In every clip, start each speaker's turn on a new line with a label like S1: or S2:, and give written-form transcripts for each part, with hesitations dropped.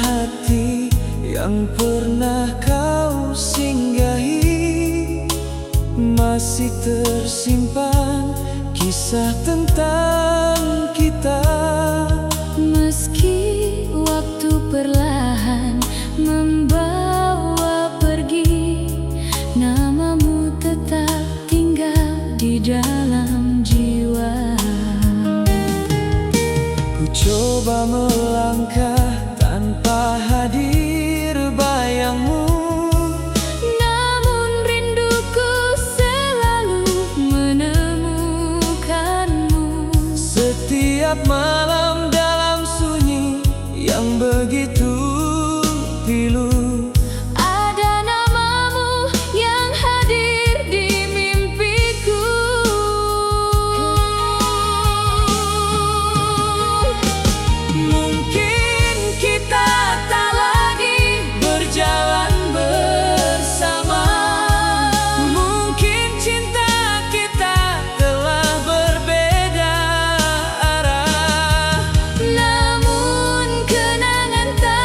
S1: hati yang pernah kau singgahi, masih tersimpan kisah tentang kita.
S2: Meski waktu perlahan membawa pergi, namamu tetap tinggal di dalam jiwa.
S1: Ku coba melangkah tanpa hadir bayangmu,
S2: Namun rinduku selalu menemukanmu.
S1: setiap malam dalam sunyi yang begitu pilu.
S2: Ada namamu yang hadir di mimpiku.
S1: Mungkin kita tak lagi berjalan bersama, mungkin cinta kita telah berbeda arah.
S2: Namun kenangan tak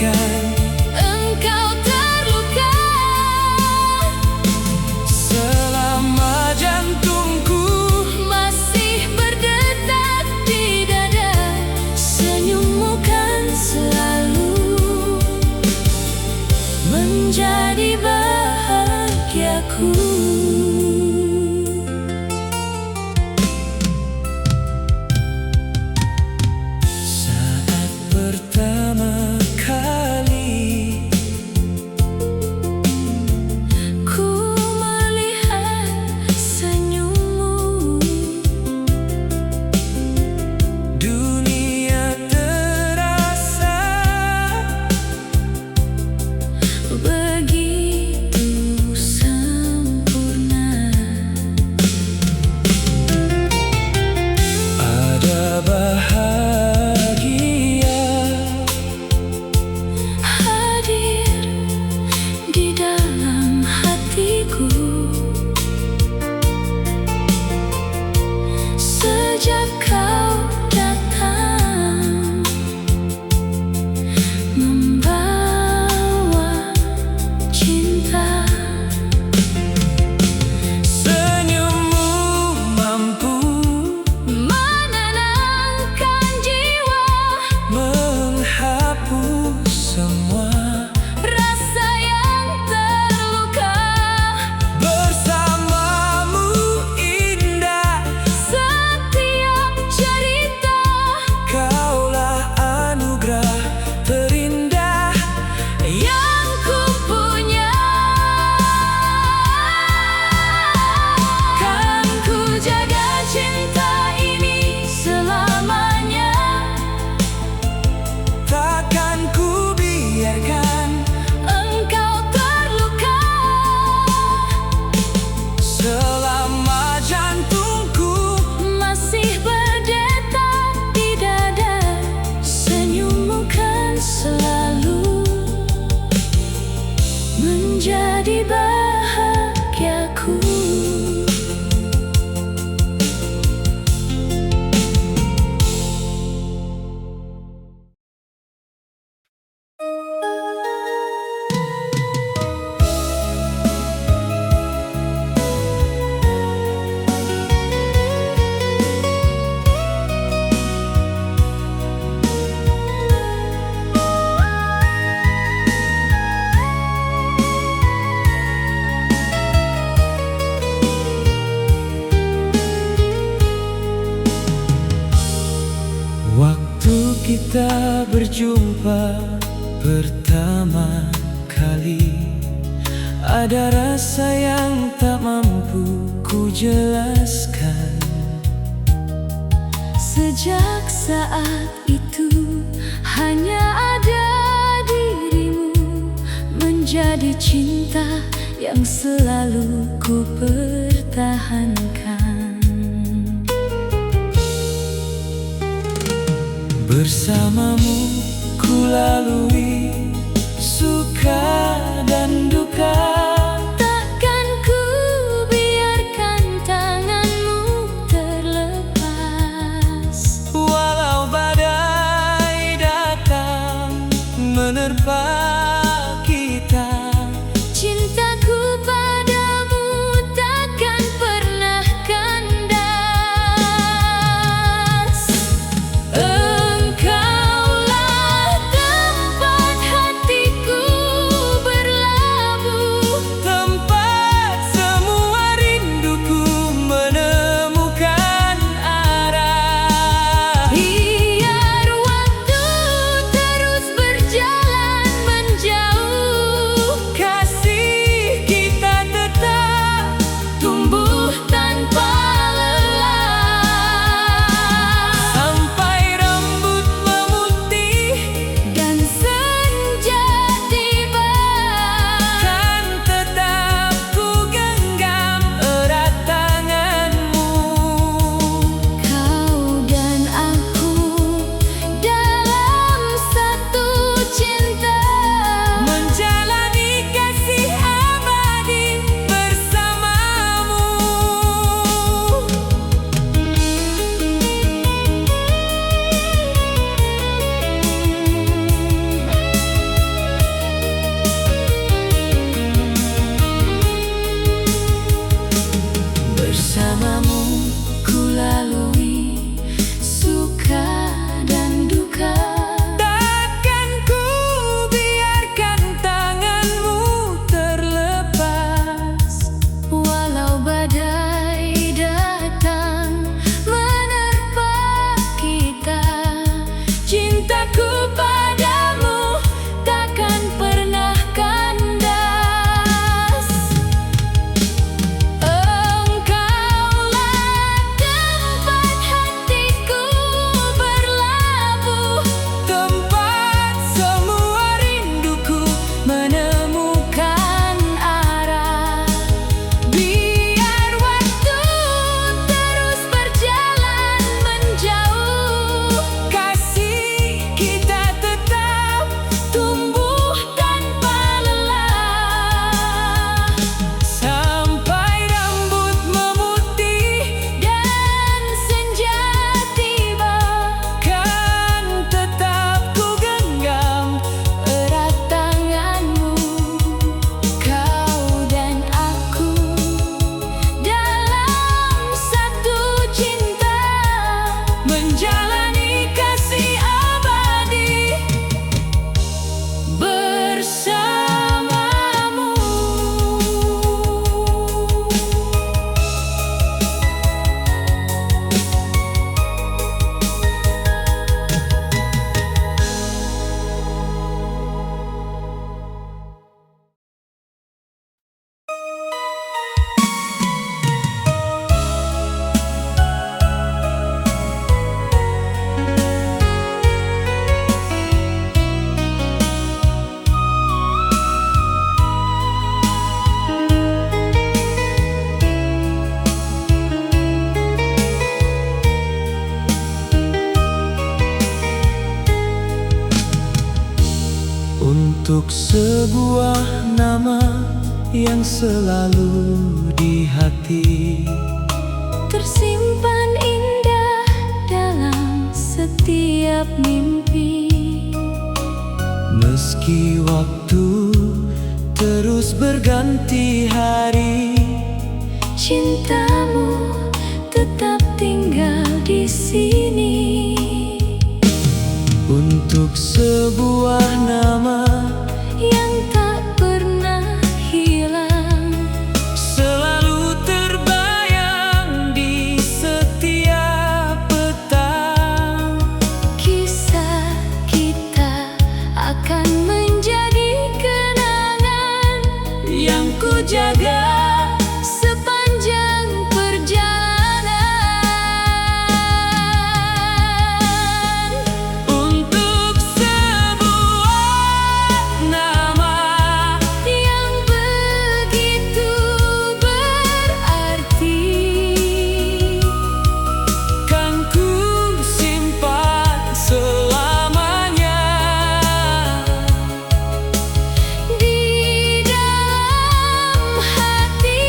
S1: biarkan
S2: engkau terluka.
S1: selama jantungku
S2: Masih berdetak di dada, senyummu kan selalu menjadi bahagiaku.
S1: Saat pertama kali
S2: Ku melihat senyummu,
S1: dunia terasa
S2: begitu sempurna.
S1: ada bahagia
S2: Hadir di dalam hatiku sejak kau datang, membawa cinta.
S1: senyummu mampu
S2: Menenangkan jiwa,
S1: menghapus semua
S2: rasa yang terluka.
S1: bersamamu indah
S2: Setiap cerita
S1: kaulah anugerah terindah
S2: yang ku punya. Kan ku jaga cinta ini selamanya.
S1: takkan ku biarkan
S2: Engkau terluka.
S1: selama jantungku
S2: Masih berdetak di dada, senyummu kan selalu menjadi bahagiaku.
S1: waktu kita berjumpa pertama kali ada rasa yang tak mampu ku jelaskan.
S2: Sejak saat itu hanya ada dirimu menjadi cinta yang selalu ku pertahankan.
S1: Bersamamu ku lalui suka dan duka.
S2: Takkan ku biarkan tanganmu terlepas.
S1: Walau badai datang menerpa kita,
S2: Cintaku padamu takkan pernah kandas. Engkaulah tempat hatiku berlabuh,
S1: tempat semua rinduku menemukan arah.
S2: biar waktu terus berjalan menjadi
S1: untuk sebuah nama yang selalu di hati,
S2: tersimpan indah dalam setiap mimpi.
S1: Meski waktu terus berganti hari,
S2: cintamu tetap tinggal di sini.
S1: untuk sebuah nama
S2: Yang tak pernah hilang,
S1: selalu terbayang di setiap petang.
S2: kisah kita akan menjadi kenangan
S1: Yang ku jaga
S2: sepanjang perjalanan.
S1: untuk sebuah nama
S2: Yang begitu berarti,
S1: kan ku simpan selamanya
S2: di dalam hati.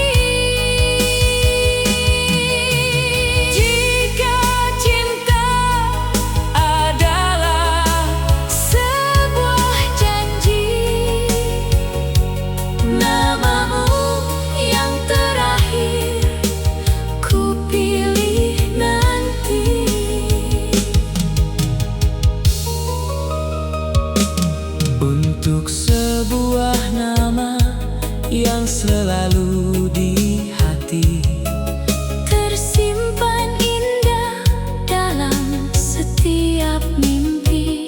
S1: jika cinta adalah
S2: Sebuah janji, namamu yang terakhir ku pilih nanti.
S1: untuk sebuah nama yang selalu di hati,
S2: Tersimpan indah dalam setiap mimpi.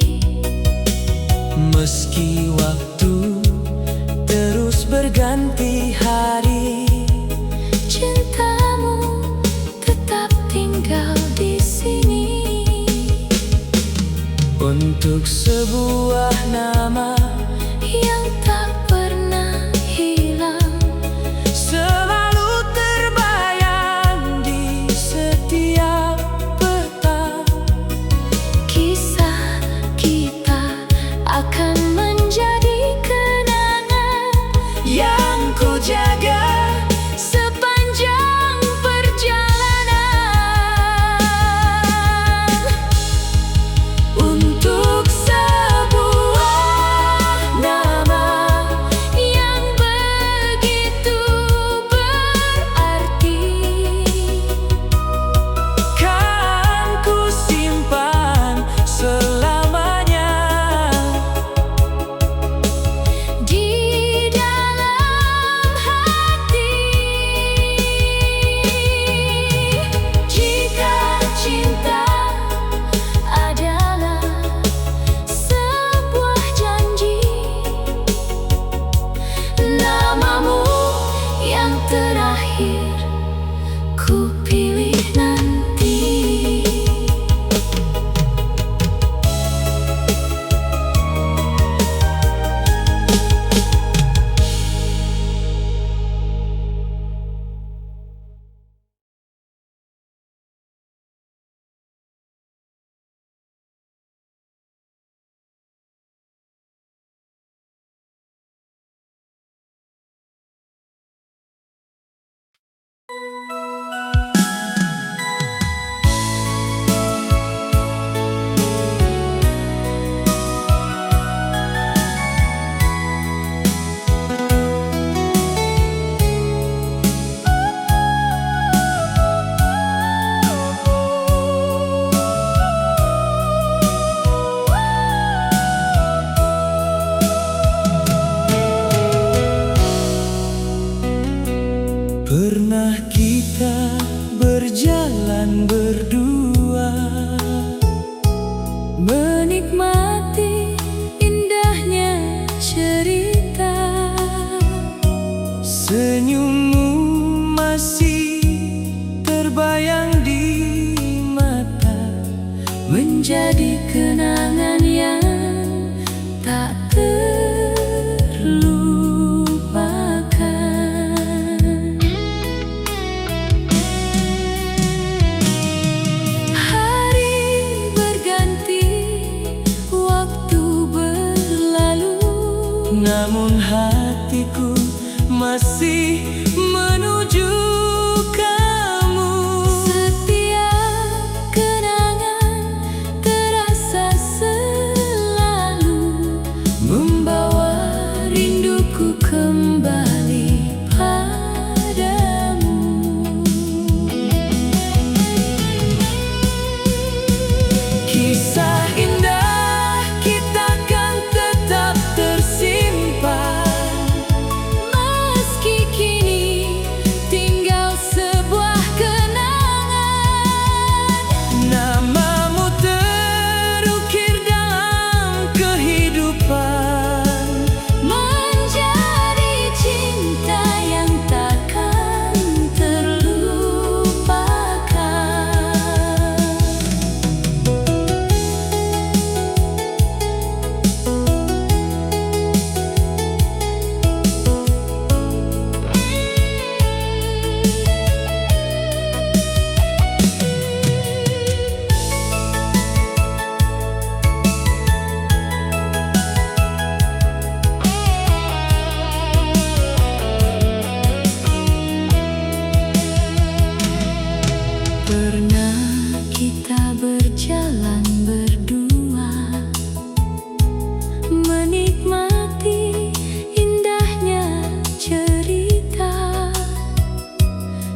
S1: meski waktu terus berganti hari,
S2: Cintamu tetap tinggal di sini.
S1: untuk sebuah nama
S2: Yang tak pernah hilang,
S1: selalu terbayang di setiap petang.
S2: kisah kita akan menjadi kenangan
S1: Yang ku jaga
S2: sepanjang perjalanan.
S1: untuk sebuah nama
S2: Yang begitu berarti,
S1: kan ku simpan selamanya
S2: di dalam hati. Jika cinta adalah sebuah janji, namamu yang terakhir ku pilih nanti.
S1: Pernah kita berjalan berdua,
S2: Menikmati indahnya cerita.
S1: senyummu masih terbayang di mata,
S2: Menjadi kenangan yang tak terlupakan.
S1: namun hatiku masih menuju kamu.
S2: Setiap kenangan terasa selalu membawa rinduku kembali padamu.
S1: Kisah indah kita kan tetap tersimpan,
S2: Meski kini tinggal sebuah kenangan,
S1: namamu terukir dalam kehidupan,
S2: menjadi cinta yang takkan terlupakan. Pernah kita berjalan berdua, menikmati indahnya cerita.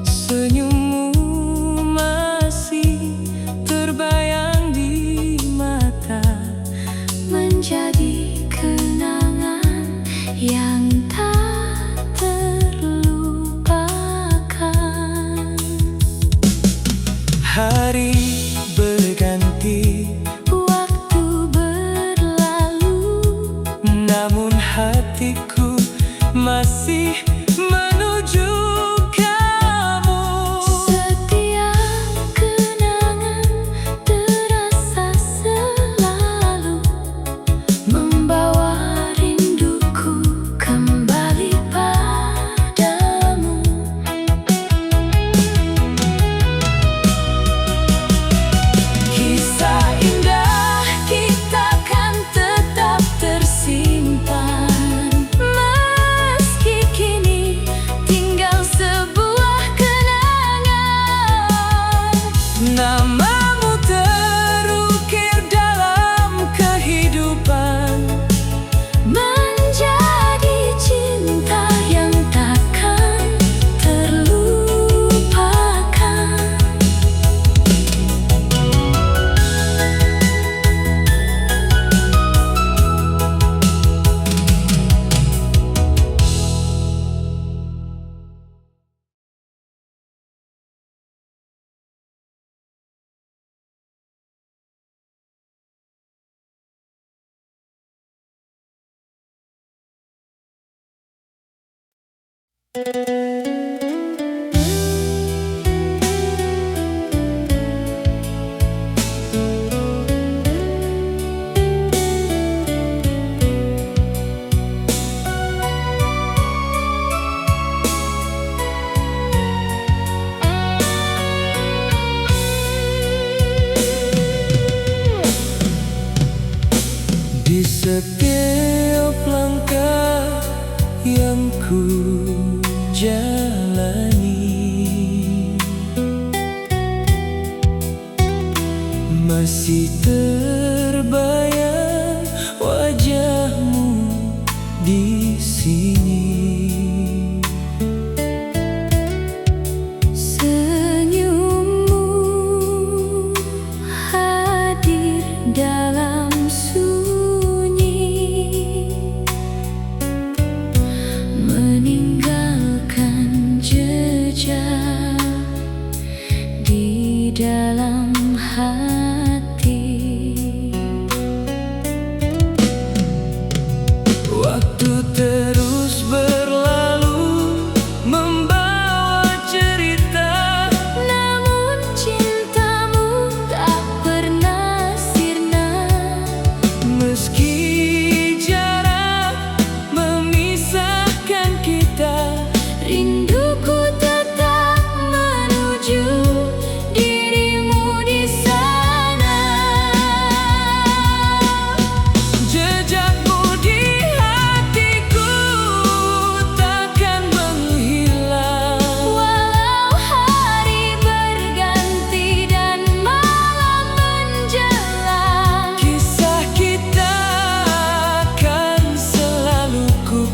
S1: senyummu masih terbayang di mata,
S2: Menjadi kenangan yang tak terlupakan.
S1: hari berganti,
S2: Waktu berlalu,
S1: namun hatiku masih menuju kamu.
S2: setiap kenangan terasa selalu membawa rinduku kembali padamu.
S1: Kisah indah kita kan tetap tersimpan,
S2: Meski kini tinggal sebuah kenangan,
S1: namamu terukir dalam kehidupan,
S2: menjadi cinta yang takkan terlupakan.
S1: di setiap langkah yang ku jalani, masih terbayang wajahmu di sini.
S2: Senyummu hadir dalam sunyi, meninggalkan jejak di dalam hati.
S1: Waktu terus berlalu membawa cerita,
S2: Namun cintamu tak pernah sirna.
S1: meski jarak memisahkan kita.
S2: Rinduku tetap menuju dirimu di sana.
S1: Jejakmu di hati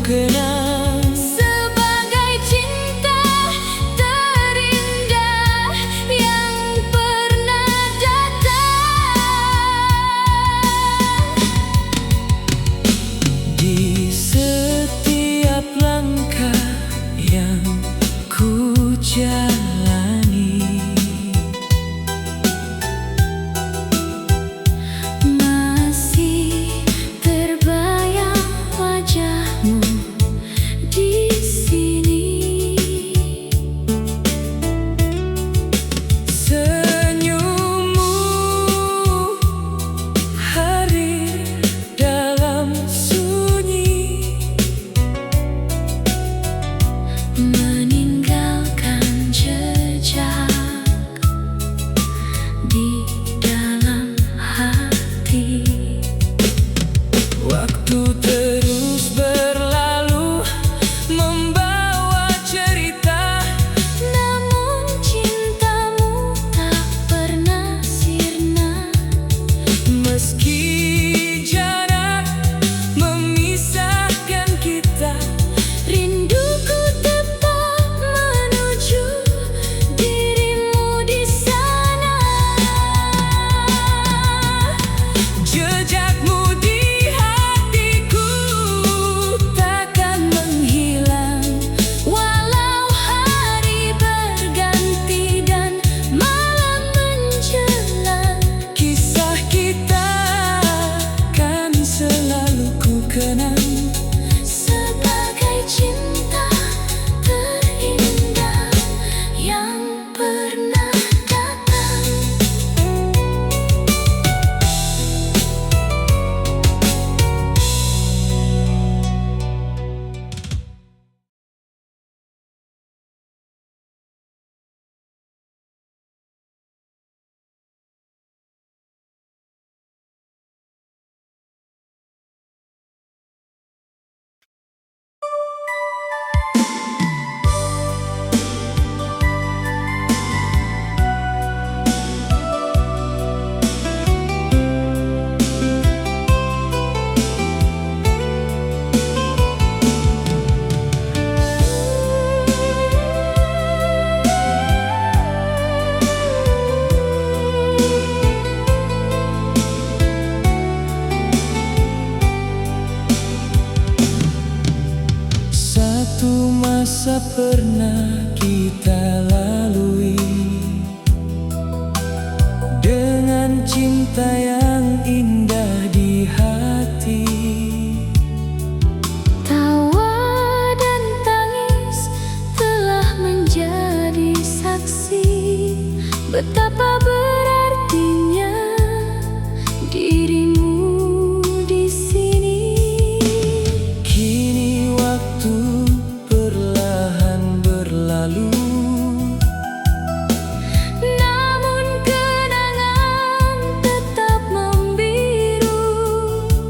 S2: kenang sebagai cinta terindah yang pernah datang.
S3: Di setiap langkah yang ku jalani,
S2: masih terbayang wajahmu di sini.
S3: senyummu hadir dalam sunyi,
S2: Meninggalkan jejak di dalam hati.
S3: waktu terus berlalu membawa cerita,
S2: Namun cintamu tak pernah sirna.
S3: meski jarak memisahkan kita.
S2: Rinduku tetap menuju dirimu di sana.
S3: Jejakmu di hatiku takkan menghilang,
S2: Walau hari berganti dan malam menjelang.
S3: kisah kita kan selalu ku kenang
S2: Sebagai cinta terindah yang pernah datang.
S3: Satu masa pernah kita lalui dengan cinta yang indah di hati.
S2: Tawa dan tangis telah menjadi saksi betapa berartinya dirimu di sini.
S3: Kini waktu perlahan berlalu,
S2: Namun kenangan tetap membiru.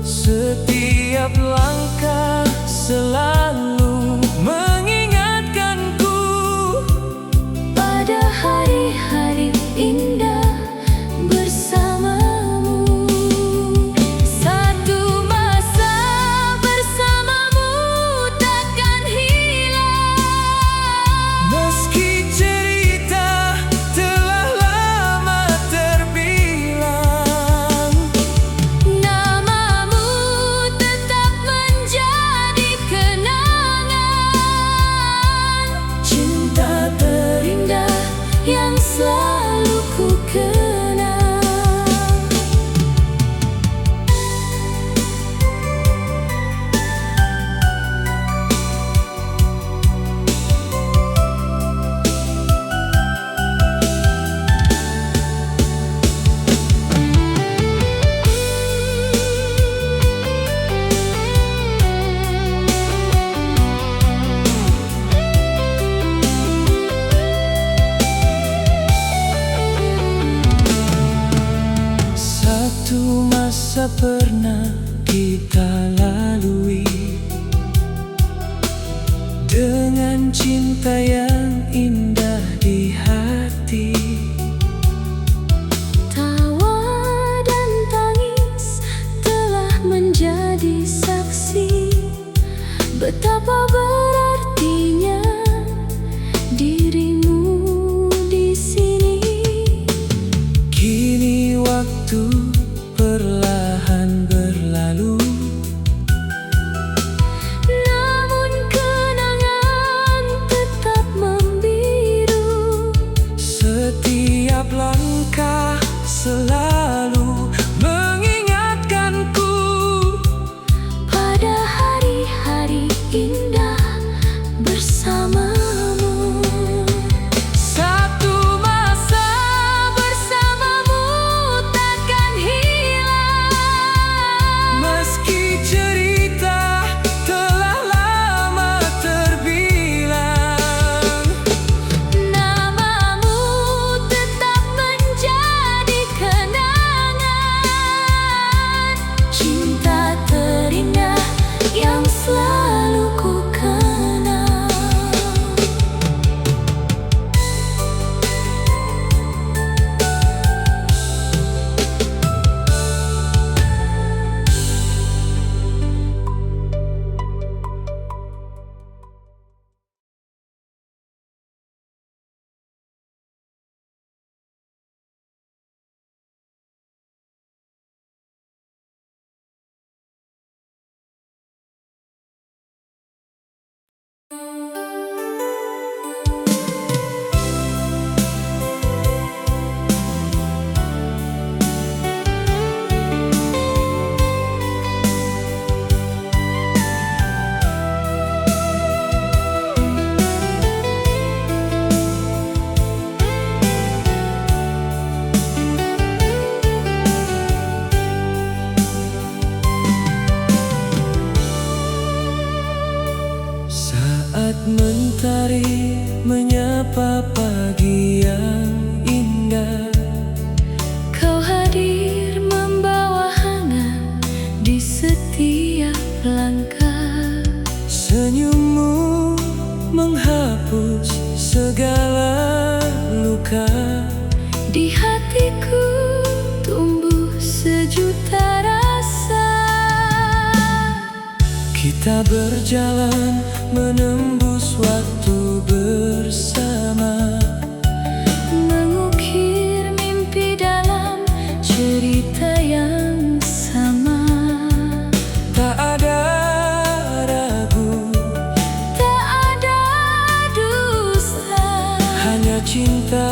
S3: setiap langkah selalu mengingatkanku
S2: Pada hari-hari indah bersamamu. Satu masa bersamamu takkan hilang.
S3: meski cerita telah lama terbilang.
S2: Namamu tetap menjadi kenangan. Cinta terindah yang selalu ku kenang.
S3: Satu masa pernah kita lalui dengan cinta yang indah di hati.
S2: Tawa dan tangis telah menjadi saksi betapa berartinya dirimu di sini.
S3: Kini waktu perlahan berlalu,
S2: Namun kenangan tetap membiru.
S3: setiap langkah selalu mengingatkanku
S2: Pada hari-hari indah bersamamu.
S3: satu masa
S2: Bersamamu takkan hilang.
S3: meski cerita telah lama terbilang.
S2: Namamu tetap menjadi kenangan, cinta terindah yang selalu ku kenal.
S3: Saat mentari menyapa pagi yang indah,
S2: Kau hadir membawa hangat di setiap langkah.
S3: senyummu menghapus segala luka.
S2: Di hatiku tumbuh sejuta rasa.
S3: Kita berjalan menembus waktu bersama,
S2: Mengukir mimpi dalam cerita yang sama.
S3: tak ada ragu,
S2: Tak ada dusta,
S3: hanya cinta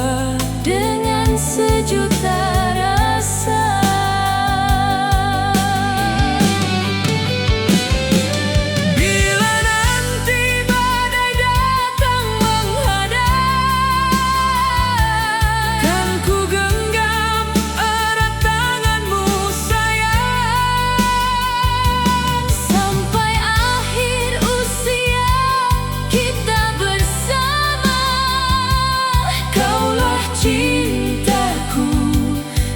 S2: dengan sejuta rasa.
S3: bila nanti badai datang menghadap, kan ku genggam erat tanganmu sayang.
S2: Sampai akhir usia kita bersama.
S3: Kaulah cintaku,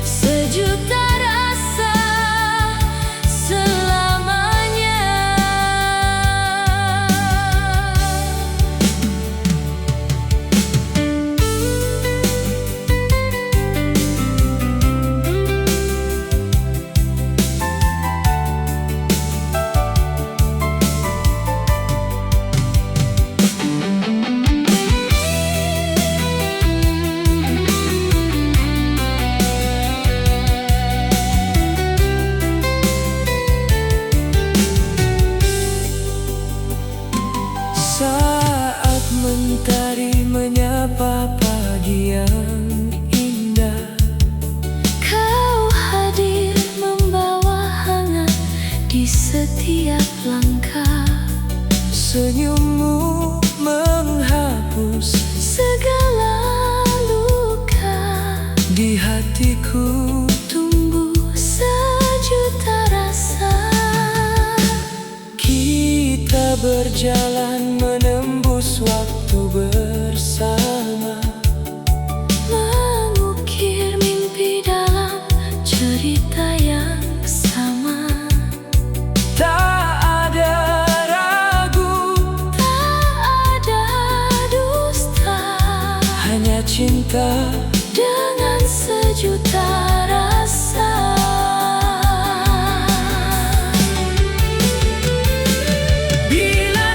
S2: Sejuta rasa selamanya.
S3: saat mentari menyapa pagi yang indah,
S2: Kau hadir membawa hangat di setiap langkah.
S3: senyummu menghapus
S2: Segala luka.
S3: di hatiku.
S2: Tumbuh sejuta rasa.
S3: Kita berjalan menembus waktu bersama,
S2: Mengukir mimpi dalam cerita yang sama.
S3: tak ada ragu,
S2: Tak ada dusta,
S3: hanya cinta
S2: dengan sejuta rasa.
S3: bila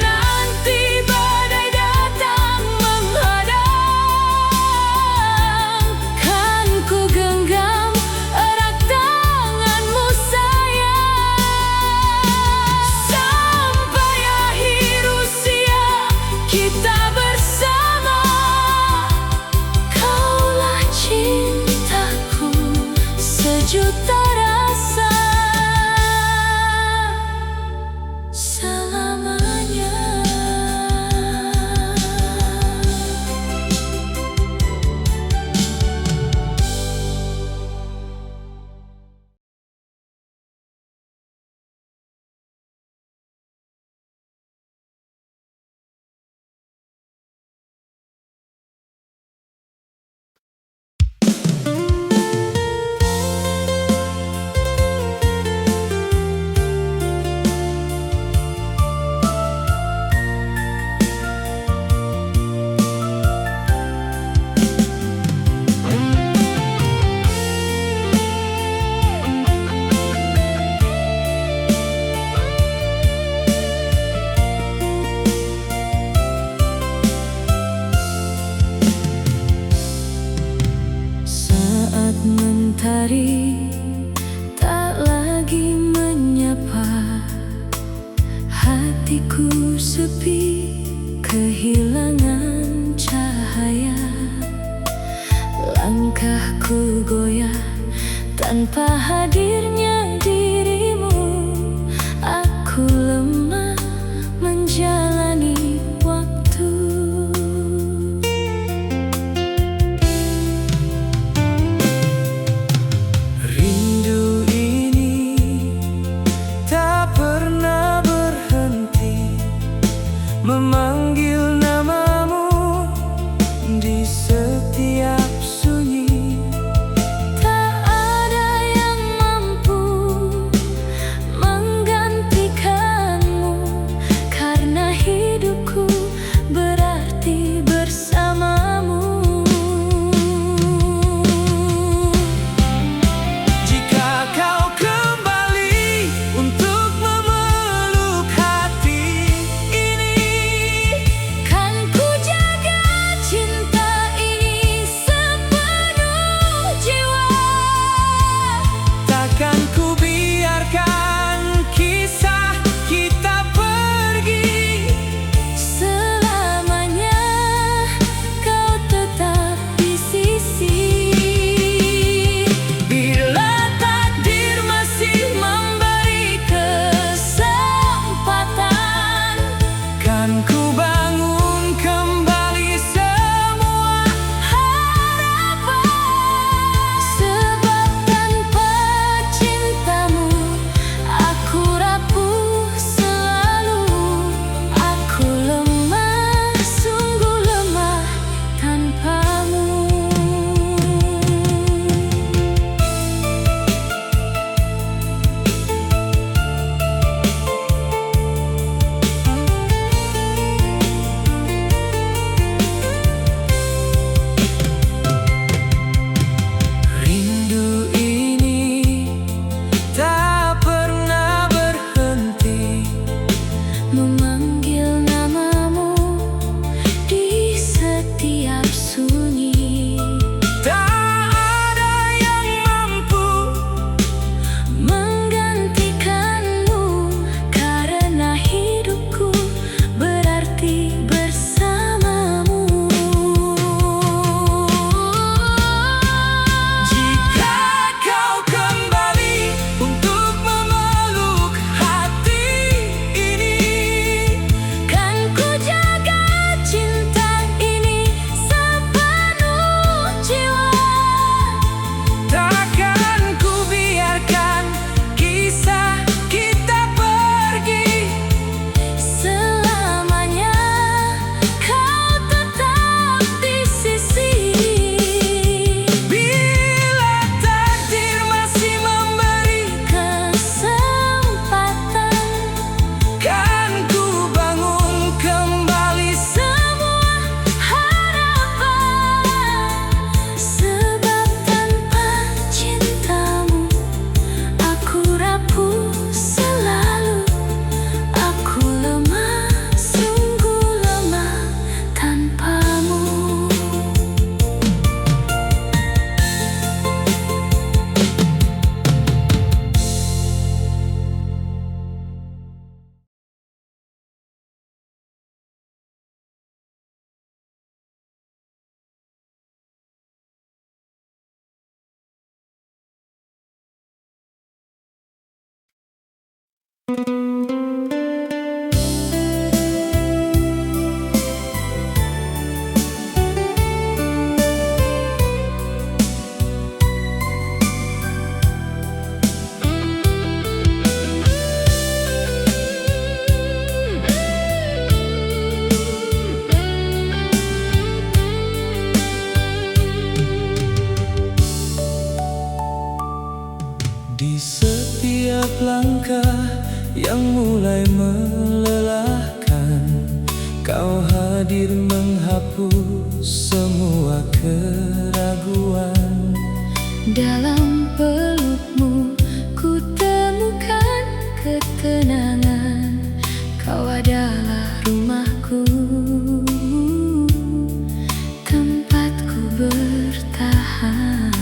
S2: matahari tak lagi menyapa. Hatiku sepi, kehilangan cahaya. Langkahku goyah tanpa hadirnya dirimu. Aku lemah menjalani waktu.
S3: Rindu ini tak pernah berhenti, memanggil namamu di setiap sunyi.
S2: Tak ada yang mampu menggantikanmu, karena hidupku berarti bersamamu.
S3: Jika kau kembali untuk memeluk hati ini,
S2: Kan ku jaga cinta ini sepenuh jiwa.
S3: takkan ku biarkan kisah kita pergi.
S2: Selamanya kau tetap di sisi.
S3: Bila takdir masih memberi kesempatan, kan ku bangun kembali semua
S2: Harapan. Sebab tanpa cintamu aku rapuh selalu. Aku lemah, sungguh lemah tanpamu.
S3: rindu ini tak pernah berhenti,
S2: Memanggil namamu di setiap sunyi.
S3: tak ada yang mampu
S2: Menggantikanmu, karena hidupku berarti bersamamu.
S3: jika kau kembali untuk memeluk hati ini.
S2: Kan ku jaga cinta ini sepenuh jiwa.
S3: Takkan ku biarkan kisah kita pergi.
S2: Selamanya kau tetap di sisi.
S3: Bila takdir masih memberi
S2: Kesempatan,
S3: kan ku bangun kembali
S2: semua harapan. Sebab tanpa cintamu aku rapuh selalu. Aku lemah, sungguh lemah tanpamu.
S3: di setiap langkah yang mulai melelahkan. Kau hadir menghapus semua keraguan.
S2: Dalam pelukmu ku temukan ketenangan. Kau adalah rumahku, tempatku bertahan.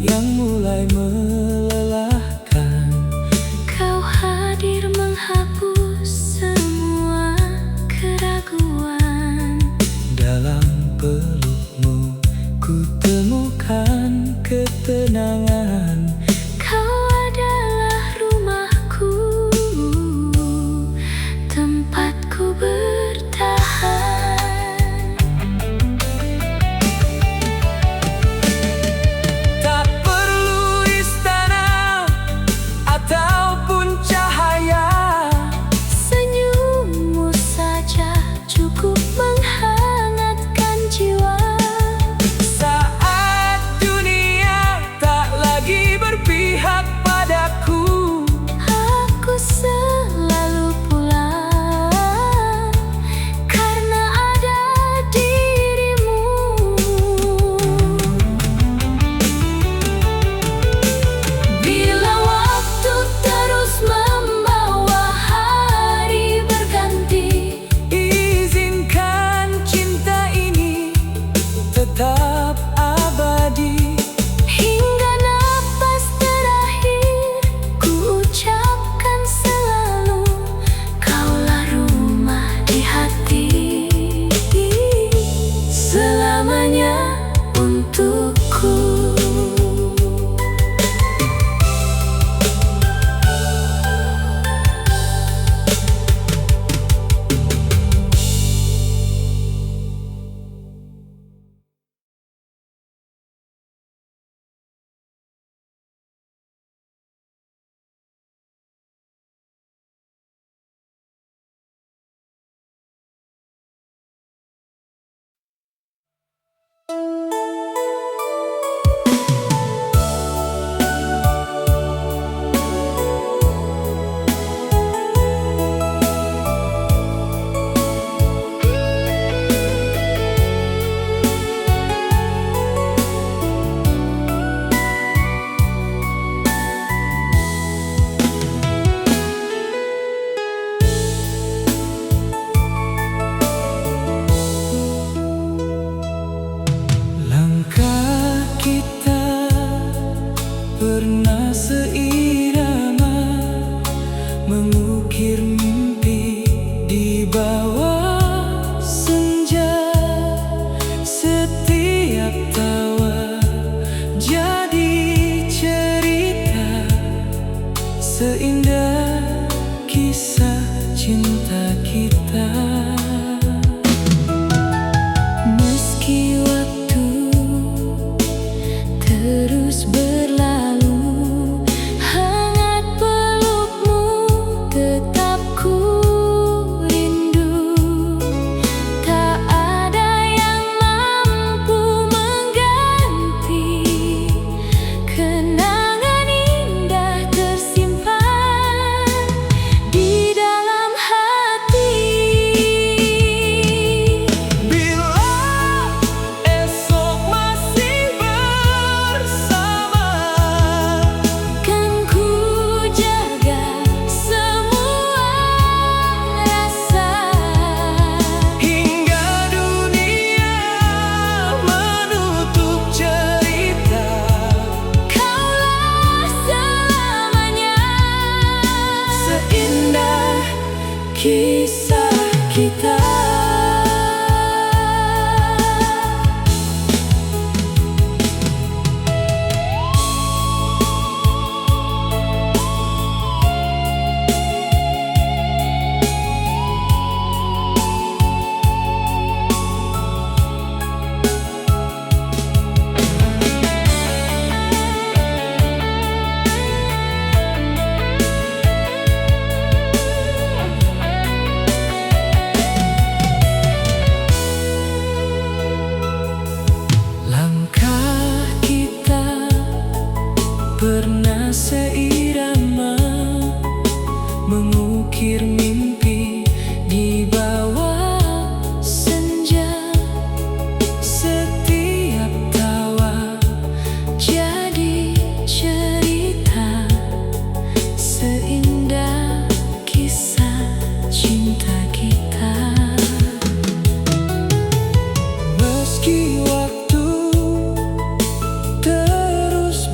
S3: yang mulai melelahkan.
S2: Kau hadir menghapus semua keraguan.
S3: Dalam pelukmu ku temukan ketenangan.
S2: Kau adalah rumahku, tempatku bertahan.
S3: Tak perlu istana ataupun cahaya,
S2: Senyummu saja cukup menghangatkan jiwa.
S3: saat dunia tak lagi berpihak padaku.
S2: Aku selalu pulang karena ada dirimu. Bila waktu terus membawa hari berganti,
S3: Izinkan cinta ini tetap abadi.
S2: hingga napas terakhir ku ucapkan selalu, kaulah rumah di hati, selamanya untukku.
S3: Langkah kita pernah seirama, mengukir mimpi di bawah senja. Setiap tawa jadi cerita, seindah kisah cinta kita.
S2: Meski waktu terus berlalu, hangat pelukmu tetap ku rindu. Tak ada yang mampu mengganti kenangan indah tersimpan di dalam hati.
S3: Bila esok masih bersama,
S2: Kan ku jaga semua rasa,
S3: hingga dunia menutup cerita.
S2: kaulah selamanya
S3: Seindah kisah kita. Langkah kita pernah seirama, mengukir mimpi di bawah senja. Setiap tawa jadi cerita, seindah kisah cinta kita. Meski waktu terus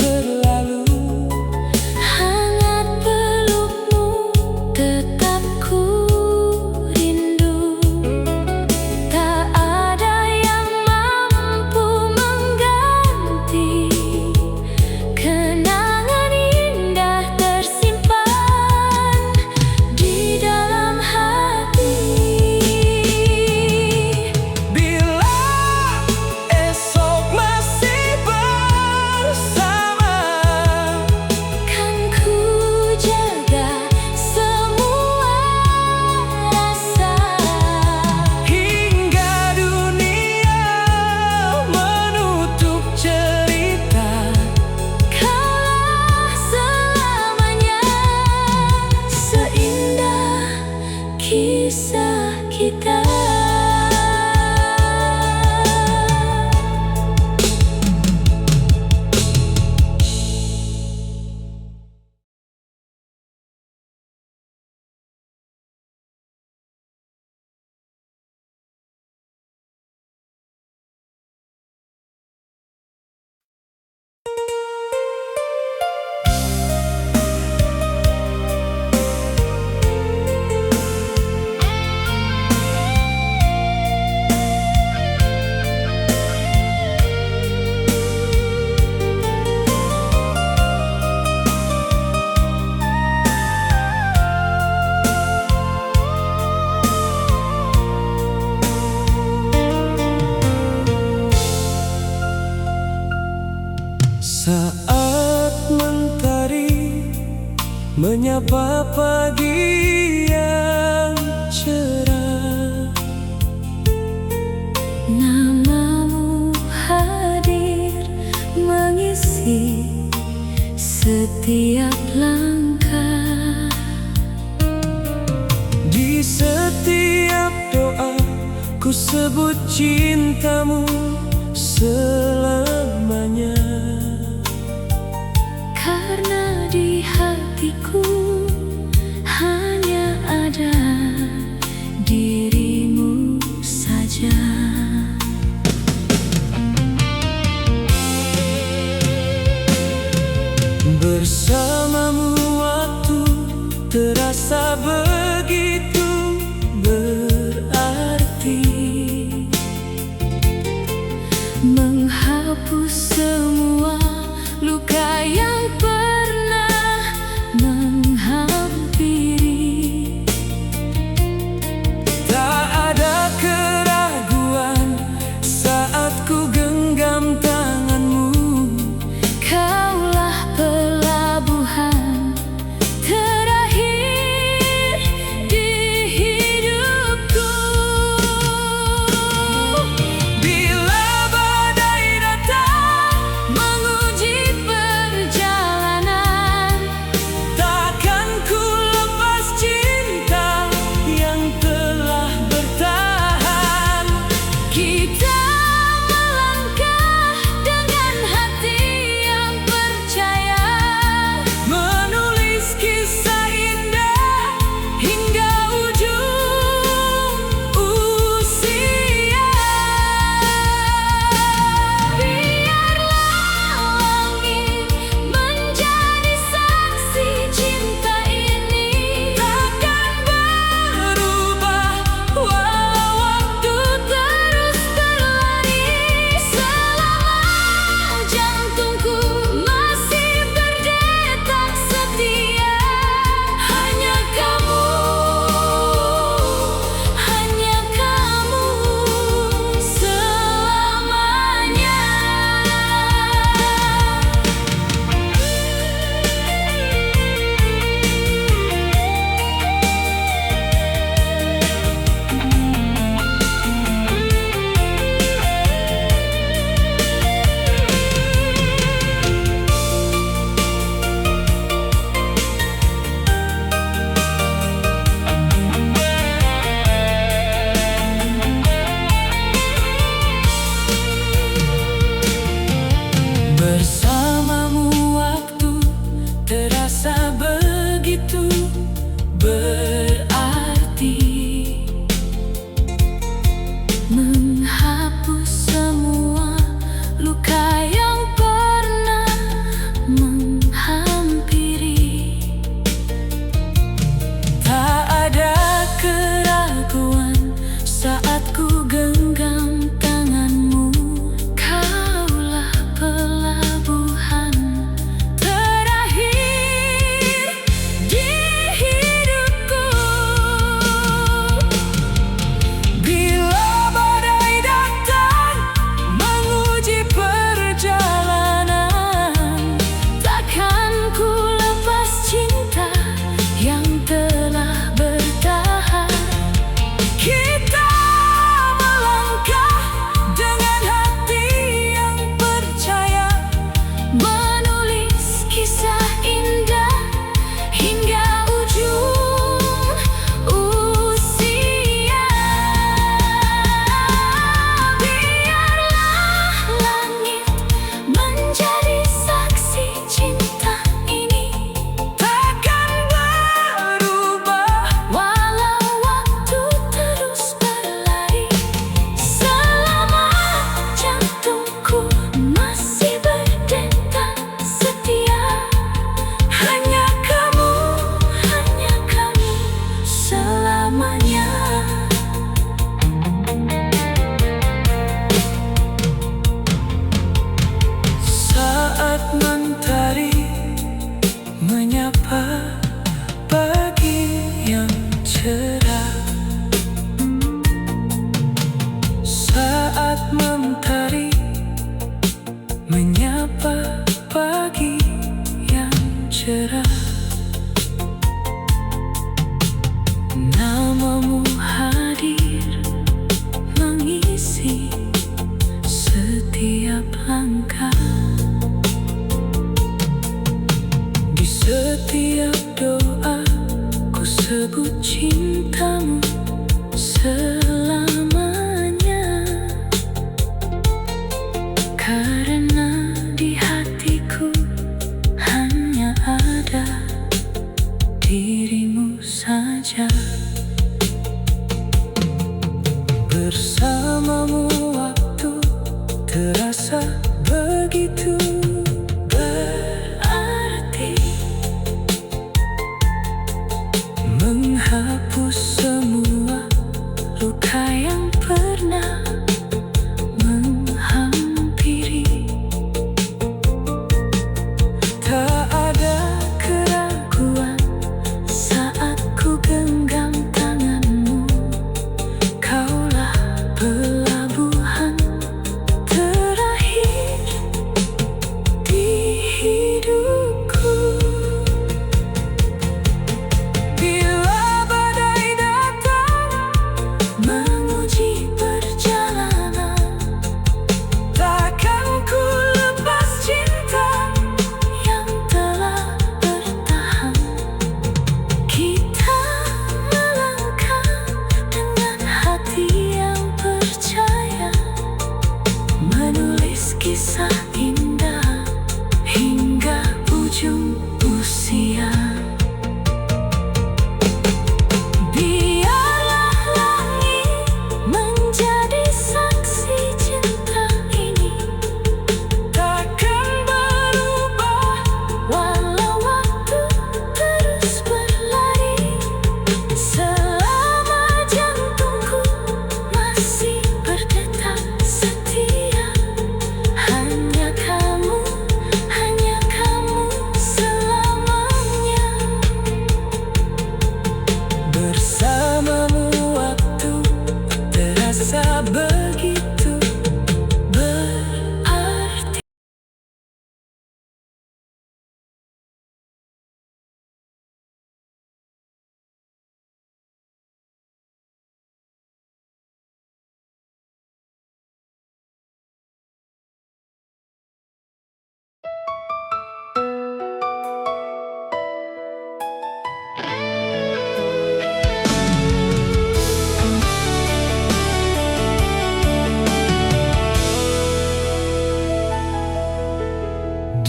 S4: Saat mentari menyapa pagi yang cerah,
S2: Namamu hadir mengisi setiap langkah.
S4: di setiap doa ku sebut cintamu selamanya.
S2: Karena di hatiku hanya ada dirimu saja.
S4: Bersamamu waktu terasa begitu berarti,
S2: Menghapus semua luka yang pernah menghampiri.
S4: tak ada keraguan saat ku genggam tanganmu.
S2: Kaulah pelabuhan
S3: cerah. Namamu hadir mengisi setiap langkah. Di setiap doa ku sebut cintamu selamanya. Karena di hatiku hanya ada dirimu saja. Bersamamu waktu terasa begitu berarti, menghapus semua luka yang pernah menghampiri. Tak ada keraguan saat ku genggam tanganmu. Kaulah pelabuhan terakhir di hidupku. Bila badai datang menguji perjalanan, takkan ku lepas cinta yang telah bertahan. Kita melangkah dengan hati yang percaya, menulis kisah indah hingga ujung usia. Biarlah langit menjadi saksi cinta ini, takkan berubah walau waktu terus berlari. Selama jantungku masih berdetak setia, hanya kamu selamanya. Bersamamu waktu terasa begitu berarti.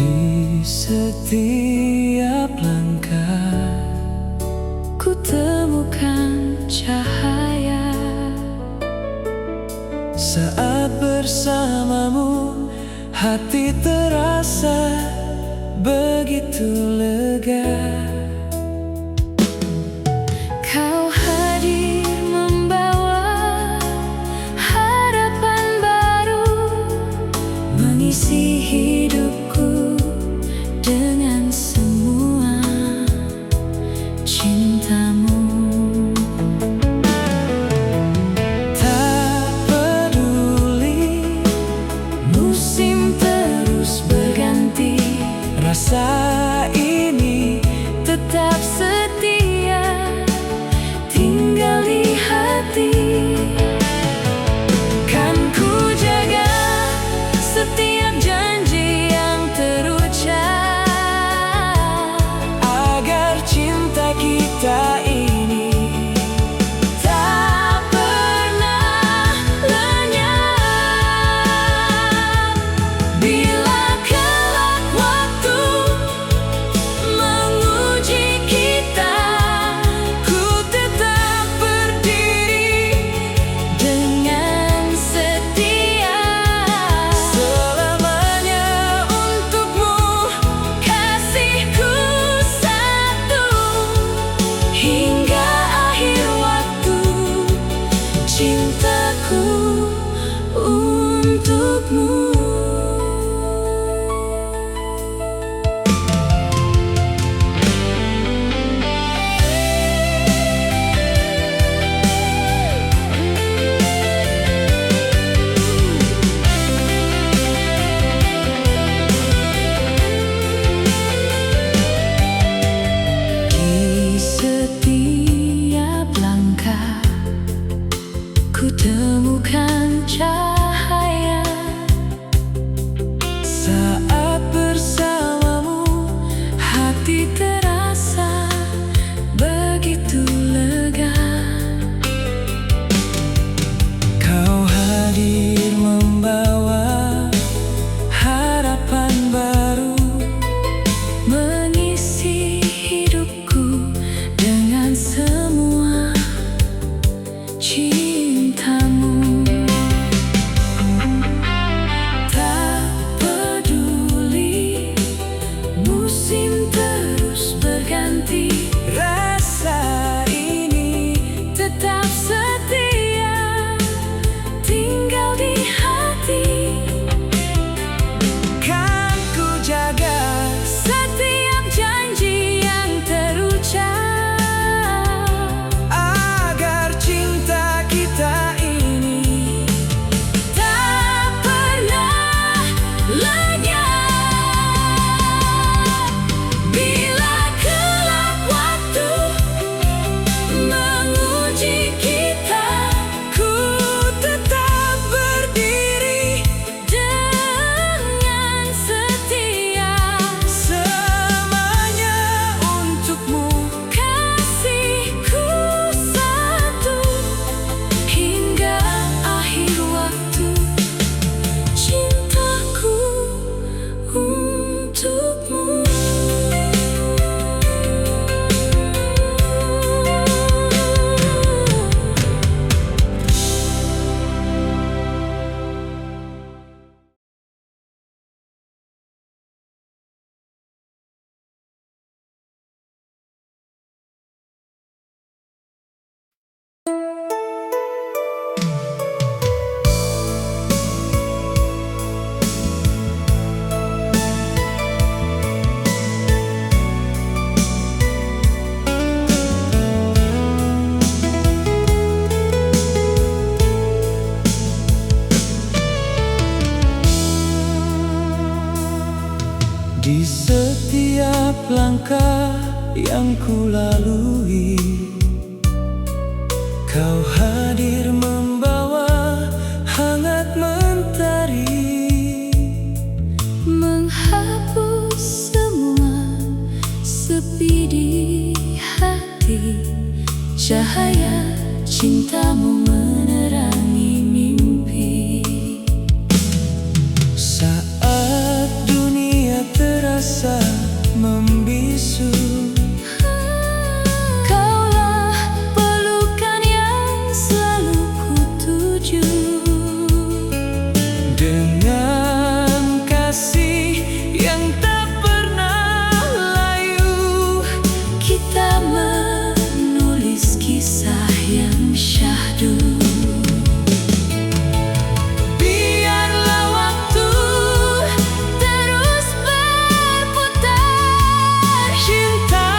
S4: Di setiap langkah
S3: Ku temukan cahaya.
S4: saat bersamamu, hati terasa begitu lega.
S3: Kau hadir membawa harapan baru, mengisi hidupku dengan semua cintamu.
S4: Tak peduli
S3: Musim terus berganti,
S4: rasa ini
S3: tetap setia tinggal di hati. Kan ku jaga setiap janji yang terucap,
S4: agar cinta kita ini
S3: tak pernah lenyap. Bila kelak waktu
S4: Di setiap langkah yang ku lalui, kau hadir membawa hangat mentari,
S2: menghapus semua sepi di hati. Cahaya cintamu menerangi mimpi.
S4: saat dunia terasa membisu.
S2: Kaulah pelukan yang selalu ku tuju.
S4: Dengan kasih yang tak pernah layu,
S2: Kita menulis kisah yang syahdu.
S3: Biarlah waktu terus berputar,
S4: cinta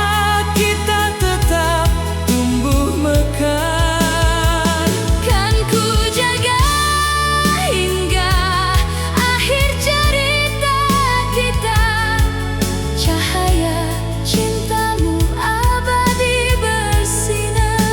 S4: kita tetap tumbuh mekar.
S3: kan ku jaga hingga akhir cerita kita.
S2: Cahaya cintamu abadi bersinar.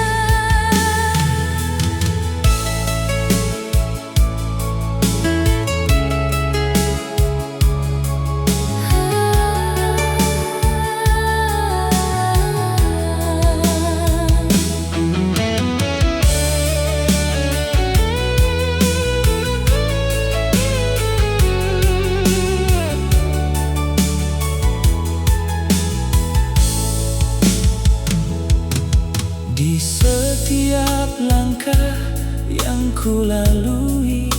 S4: Di setiap langkah yang ku lalui,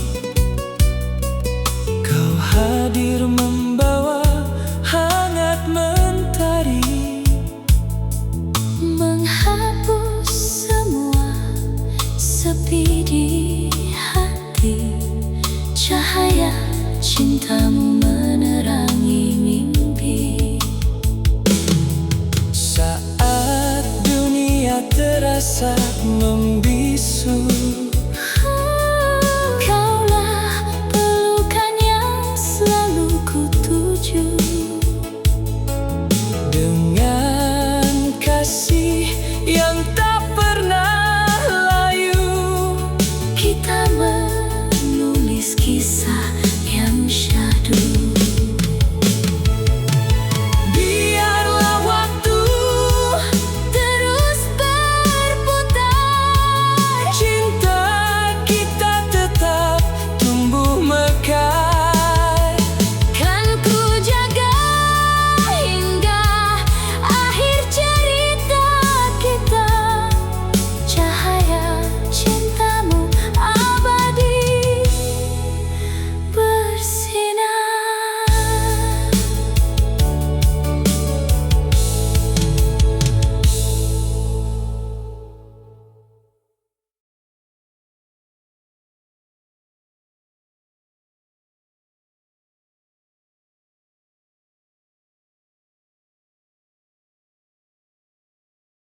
S4: kau hadir